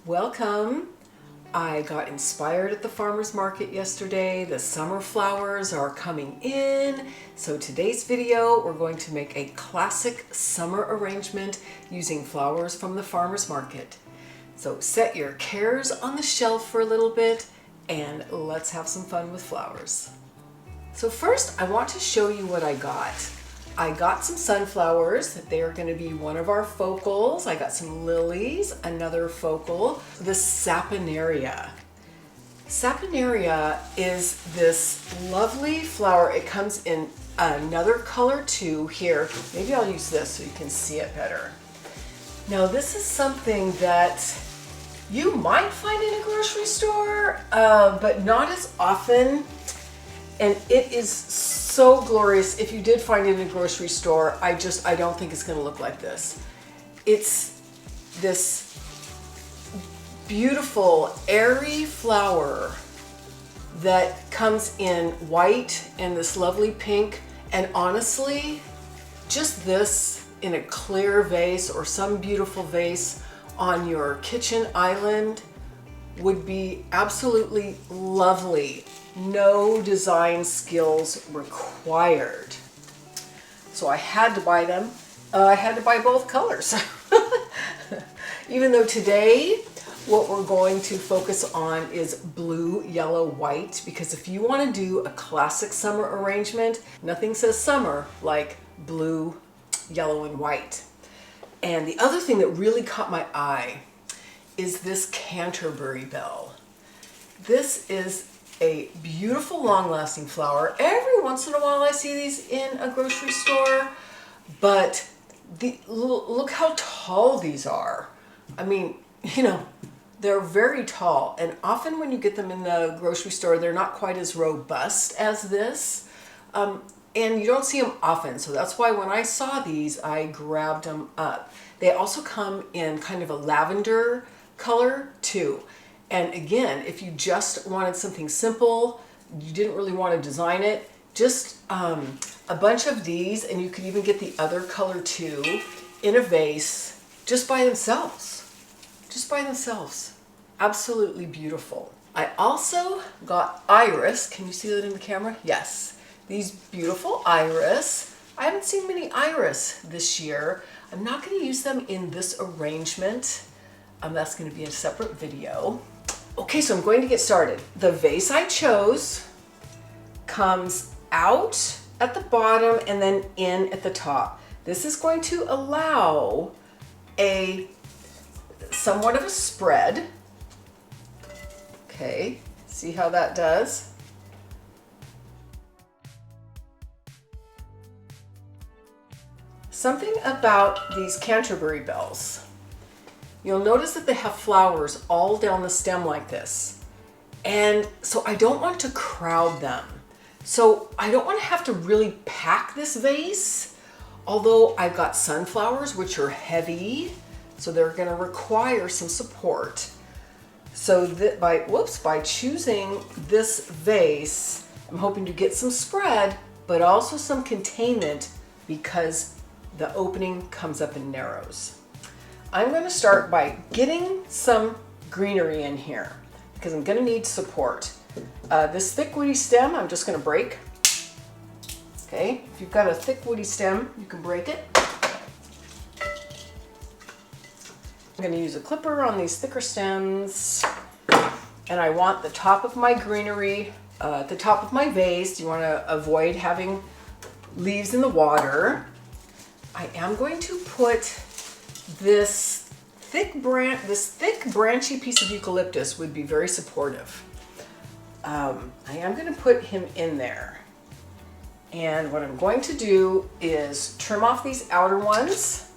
Welcome. I got inspired at the farmer's market yesterday. The summer flowers are coming in. So today's video, we're going to make a classic summer arrangement using flowers from the farmer's market. So set your cares on the shelf for a little bit and let's have some fun with flowers. So first, I want to show you what I got. I got some sunflowers. They are going to be one of our focals. I got some lilies, another focal, the saponaria. Saponaria is this lovely flower. It comes in another color too. Here, maybe I'll use this so you can see it better. Now this is something that you might find in a grocery store, but not as often. And it is so glorious. If you did find it in a grocery store, I don't think it's going to look like this. It's this beautiful, airy flower that comes in white and this lovely pink. And honestly, just this in a clear vase or some beautiful vase on your kitchen island would be absolutely lovely. No design skills required. So I had to buy them. I had to buy both colors. Even though today what we're going to focus on is blue, yellow, white, because if you want to do a classic summer arrangement, nothing says summer like blue, yellow, and white. And the other thing that really caught my eye is this Canterbury bell. This is a beautiful, long-lasting flower. Every once in a while I see these in a grocery store, but look how tall these are. I mean, they're very tall, and often when you get them in the grocery store, they're not quite as robust as this, and you don't see them often, so that's why when I saw these, I grabbed them up. They also come in kind of a lavender color too. And again, if you just wanted something simple, you didn't really want to design it, just a bunch of these, and you could even get the other color too, in a vase, just by themselves. Just by themselves. Absolutely beautiful. I also got iris. Can you see that in the camera? Yes. These beautiful iris. I haven't seen many iris this year. I'm not going to use them in this arrangement. That's going to be a separate video. Okay, so I'm going to get started. The vase I chose comes out at the bottom and then in at the top. This is going to allow somewhat of a spread. Okay, see how that does? Something about these Canterbury bells. You'll notice that they have flowers all down the stem like this. And so I don't want to crowd them. So I don't want to have to really pack this vase, although I've got sunflowers, which are heavy, so they're going to require some support. So that by choosing this vase, I'm hoping to get some spread, but also some containment because the opening comes up and narrows. I'm going to start by getting some greenery in here because I'm going to need support. This thick woody stem, I'm just going to break. Okay, if you've got a thick woody stem, you can break it. I'm going to use a clipper on these thicker stems, and I want the top of my greenery, the top of my vase. You want to avoid having leaves in the water. I am going to put this thick branchy piece of eucalyptus would be very supportive. I am going to put him in there. And what I'm going to do is trim off these outer ones,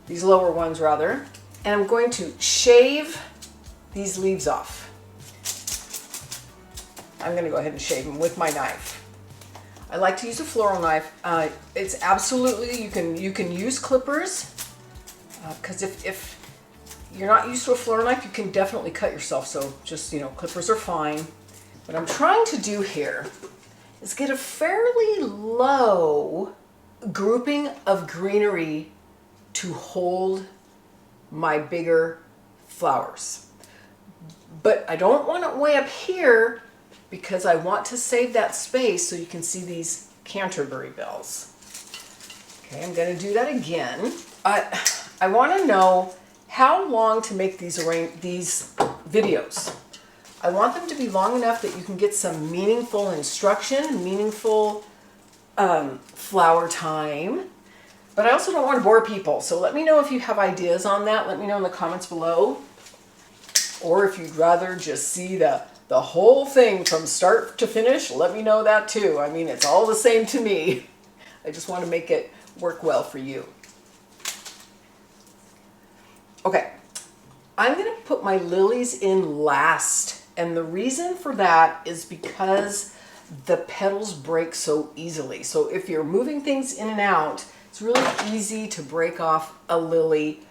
these lower ones rather, and I'm going to shave these leaves off. I'm going to go ahead and shave them with my knife. I like to use a floral knife. It's absolutely, you can use clippers, because if you're not used to a floral knife, you can definitely cut yourself. So just, clippers are fine. What I'm trying to do here is get a fairly low grouping of greenery to hold my bigger flowers. But I don't want it way up here because I want to save that space so you can see these Canterbury bells. Okay, I'm going to do that again. I want to know how long to make these videos. I want them to be long enough that you can get some meaningful instruction, meaningful flower time. But I also don't want to bore people. So let me know if you have ideas on that. Let me know in the comments below. Or if you'd rather just see the whole thing from start to finish, let me know that too. I mean, it's all the same to me. I just want to make it work well for you. Okay, I'm going to put my lilies in last. And the reason for that is because the petals break so easily. So if you're moving things in and out, it's really easy to break off a lily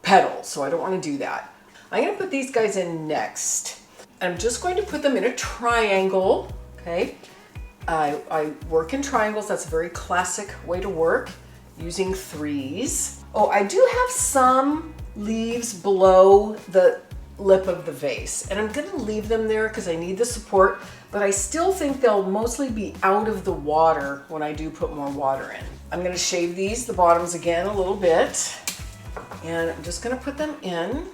petal. So I don't want to do that. I'm going to put these guys in next. I'm just going to put them in a triangle, okay? I work in triangles. That's a very classic way to work, using threes. Oh, I do have some leaves below the lip of the vase, and I'm going to leave them there because I need the support, but I still think they'll mostly be out of the water when I do put more water in. I'm going to shave the bottoms again a little bit, and I'm just going to put them in.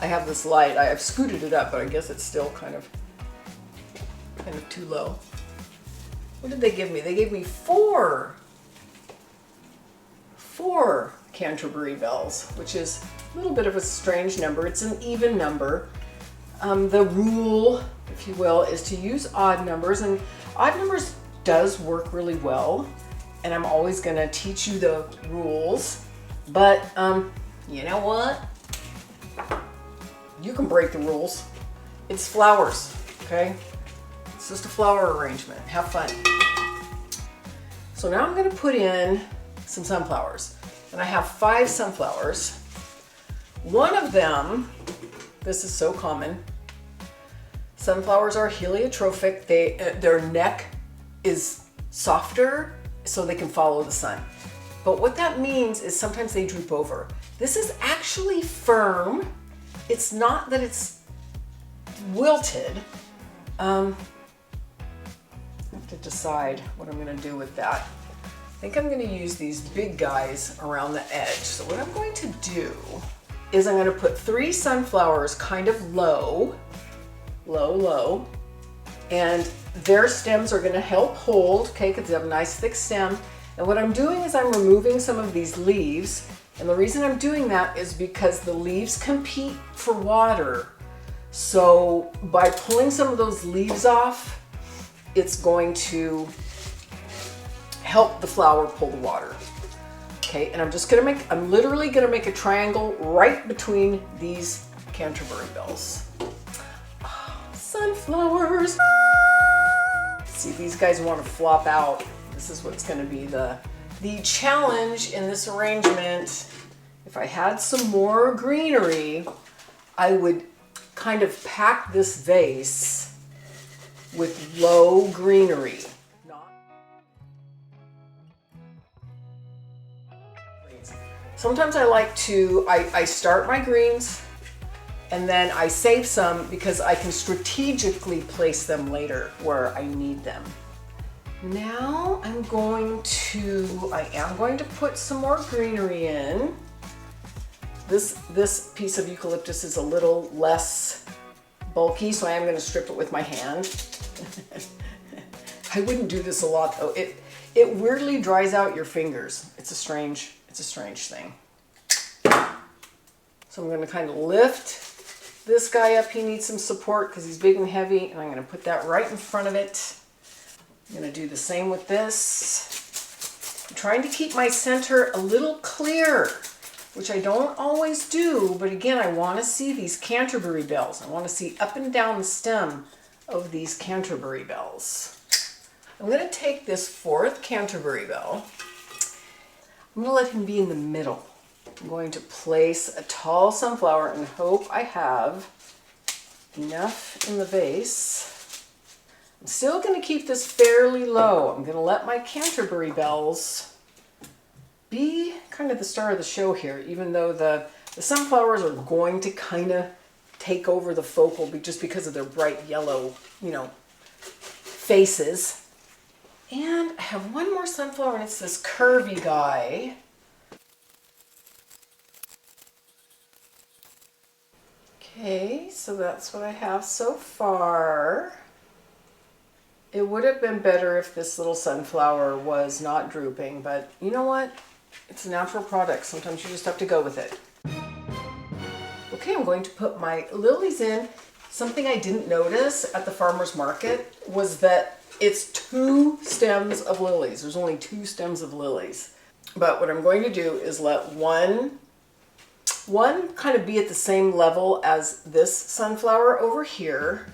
I have this light. I have scooted it up, but I guess it's still kind of too low. What did they give me? They gave me four Canterbury bells, which is a little bit of a strange number. It's an even number. The rule, if you will, is to use odd numbers, and odd numbers does work really well. And I'm always going to teach you the rules, but you know what? You can break the rules. It's flowers, okay? It's just a flower arrangement. Have fun. So now I'm going to put in some sunflowers. And I have 5 sunflowers. One of them, this is so common, sunflowers are heliotropic. Their neck is softer so they can follow the sun. But what that means is sometimes they droop over. This is actually firm. It's not that it's wilted. I have to decide what I'm going to do with that. I think I'm going to use these big guys around the edge. So what I'm going to do is I'm going to put 3 sunflowers kind of low, and their stems are going to help hold, okay, because they have a nice thick stem. And what I'm doing is I'm removing some of these leaves, and the reason I'm doing that is because the leaves compete for water. So by pulling some of those leaves off, it's going to help the flower pull the water. Okay, and I'm literally gonna make a triangle right between these Canterbury bells. Oh, sunflowers. See, these guys want to flop out. This is what's gonna be the challenge in this arrangement. If I had some more greenery, I would kind of pack this vase with low greenery. Sometimes I like to, I start my greens and then I save some because I can strategically place them later where I need them. Now I am going to put some more greenery in. This piece of eucalyptus is a little less bulky, so I am going to strip it with my hand. I wouldn't do this a lot though. It weirdly dries out your fingers. It's a strange thing. So I'm going to kind of lift this guy up. He needs some support because he's big and heavy, and I'm going to put that right in front of it. I'm going to do the same with this. I'm trying to keep my center a little clear, which I don't always do, but again, I want to see these Canterbury bells. I want to see up and down the stem of these Canterbury bells. I'm going to take this 4th Canterbury bell. I'm going to let him be in the middle. I'm going to place a tall sunflower and hope I have enough in the vase. I'm still going to keep this fairly low. I'm going to let my Canterbury bells be kind of the star of the show here, even though the sunflowers are going to kind of take over the focal just because of their bright yellow, you know, faces. And I have one more sunflower, and it's this curvy guy. Okay, so that's what I have so far. It would have been better if this little sunflower was not drooping, but you know what? It's a natural product. Sometimes you just have to go with it. Okay, I'm going to put my lilies in. Something I didn't notice at the farmer's market was that it's 2 stems of lilies. There's only 2 stems of lilies. But what I'm going to do is let one kind of be at the same level as this sunflower over here.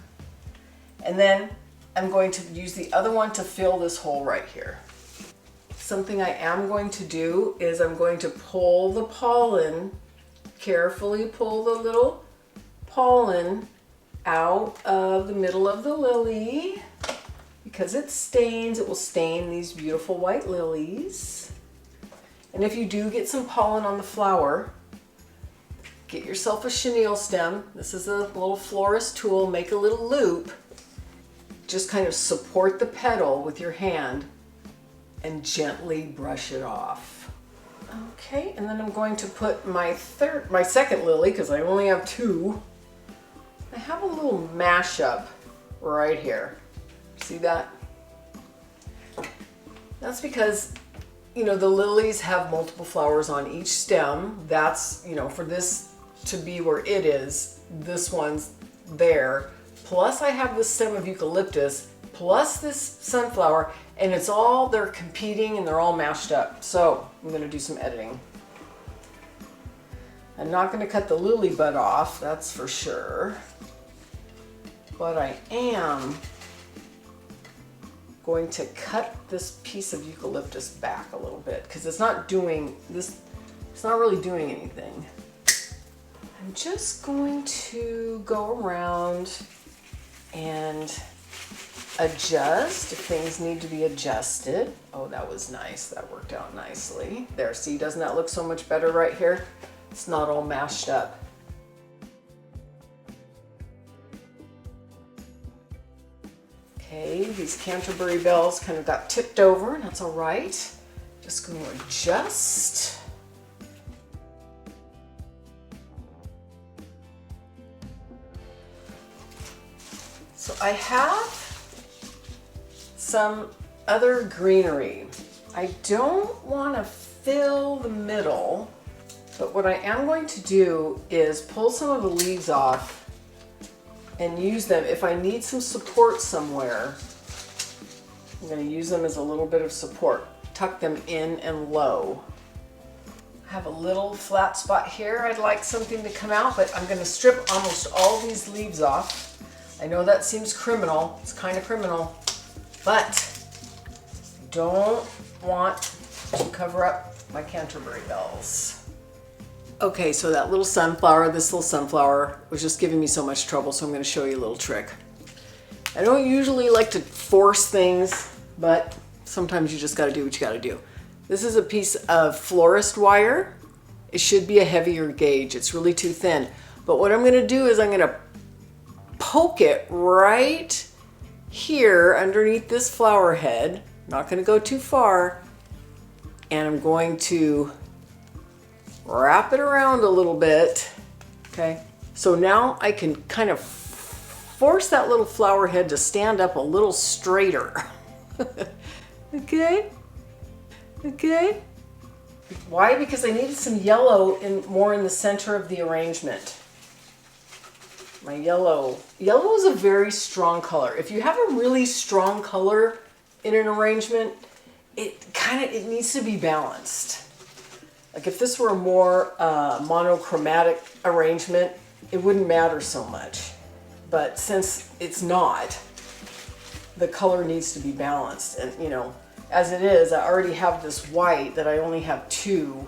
And then I'm going to use the other one to fill this hole right here. Something I am going to do is I'm going to pull the pollen, carefully pull the little pollen out of the middle of the lily. Because it stains, it will stain these beautiful white lilies. And if you do get some pollen on the flower, get yourself a chenille stem. This is a little florist tool. Make a little loop. Just kind of support the petal with your hand and gently brush it off. Okay, and then I'm going to put my second lily, because I only have 2. I have a little mashup right here. See that? That's because, you know, the lilies have multiple flowers on each stem. That's, you know, for this to be where it is, this one's there. Plus I have this stem of eucalyptus, plus this sunflower, and it's all, they're competing and they're all mashed up. So I'm going to do some editing. I'm not going to cut the lily bud off, that's for sure. But I am going to cut this piece of eucalyptus back a little bit because it's not doing this, it's not really doing anything. I'm just going to go around and adjust if things need to be adjusted. Oh, that was nice. That worked out nicely. There, see, doesn't that look so much better right here? It's not all mashed up. Okay, these Canterbury bells kind of got tipped over, and that's all right. Just going to adjust. So I have some other greenery. I don't want to fill the middle, but what I am going to do is pull some of the leaves off and use them. If I need some support somewhere, I'm going to use them as a little bit of support. Tuck them in and low. I have a little flat spot here. I'd like something to come out, but I'm going to strip almost all these leaves off. I know that seems criminal. It's kind of criminal, but I don't want to cover up my Canterbury bells. Okay, so that little sunflower, this little sunflower was just giving me so much trouble, so I'm going to show you a little trick. I don't usually like to force things, but sometimes you just got to do what you got to do. This is a piece of florist wire. It should be a heavier gauge. It's really too thin. But what I'm going to do is I'm going to poke it right here underneath this flower head. I'm not going to go too far. And I'm going to wrap it around a little bit. Okay, so now I can kind of force that little flower head to stand up a little straighter. Okay. Why? Because I needed some yellow more in the center of the arrangement. My yellow is a very strong color. If you have a really strong color in an arrangement, it needs to be balanced. Like if this were a more monochromatic arrangement, it wouldn't matter so much. But since it's not, the color needs to be balanced. And you know, as it is, I already have this white that I only have 2.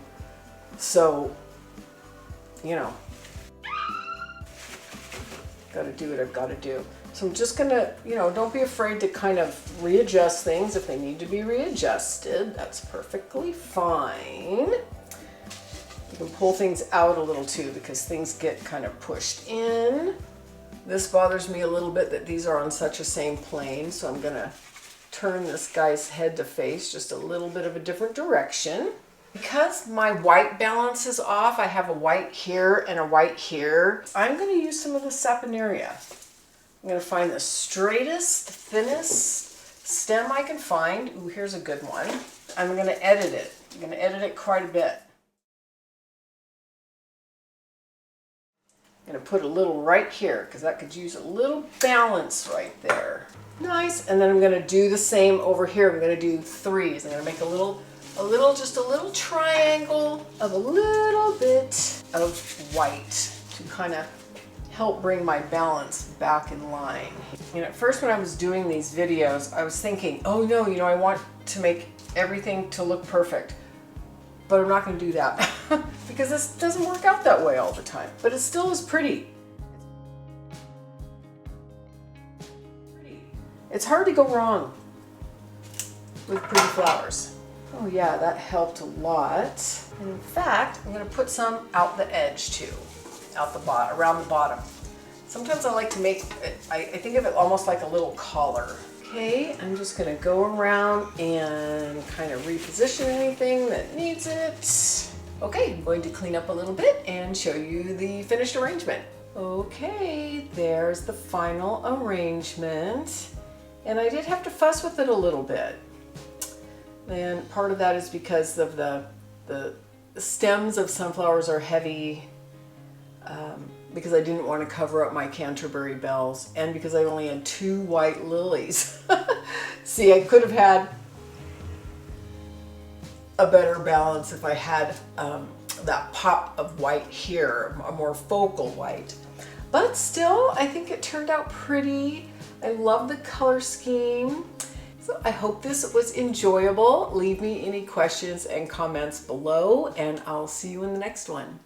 So, you know, gotta do what I've gotta do. So I'm just gonna, don't be afraid to kind of readjust things if they need to be readjusted. That's perfectly fine. You can pull things out a little too because things get kind of pushed in. This bothers me a little bit that these are on such a same plane, so I'm gonna turn this guy's head to face just a little bit of a different direction. Because my white balance is off, I have a white here and a white here, I'm gonna use some of the saponaria. I'm gonna find the straightest, thinnest stem I can find. Ooh, here's a good one. I'm gonna edit it. I'm gonna edit it quite a bit. I'm gonna put a little right here because that could use a little balance right there. Nice, and then I'm gonna do the same over here. I'm gonna do threes. I'm gonna make just a little triangle of a little bit of white to kind of help bring my balance back in line. At first when I was doing these videos, I was thinking, oh no, I want to make everything to look perfect. But I'm not going to do that because this doesn't work out that way all the time. But it still is pretty. It's hard to go wrong with pretty flowers. Oh yeah, that helped a lot. And in fact, I'm going to put some out the edge too. Out the bottom, around the bottom. Sometimes I like to make it, I think of it almost like a little collar. Okay, I'm just gonna go around and kind of reposition anything that needs it. Okay, I'm going to clean up a little bit and show you the finished arrangement. Okay, there's the final arrangement. And I did have to fuss with it a little bit. And part of that is because of the stems of sunflowers are heavy, because I didn't want to cover up my Canterbury bells, and because I only had 2 white lilies. See, I could have had a better balance if I had that pop of white here, a more focal white. But still, I think it turned out pretty. I love the color scheme. So I hope this was enjoyable. Leave me any questions and comments below, and I'll see you in the next one.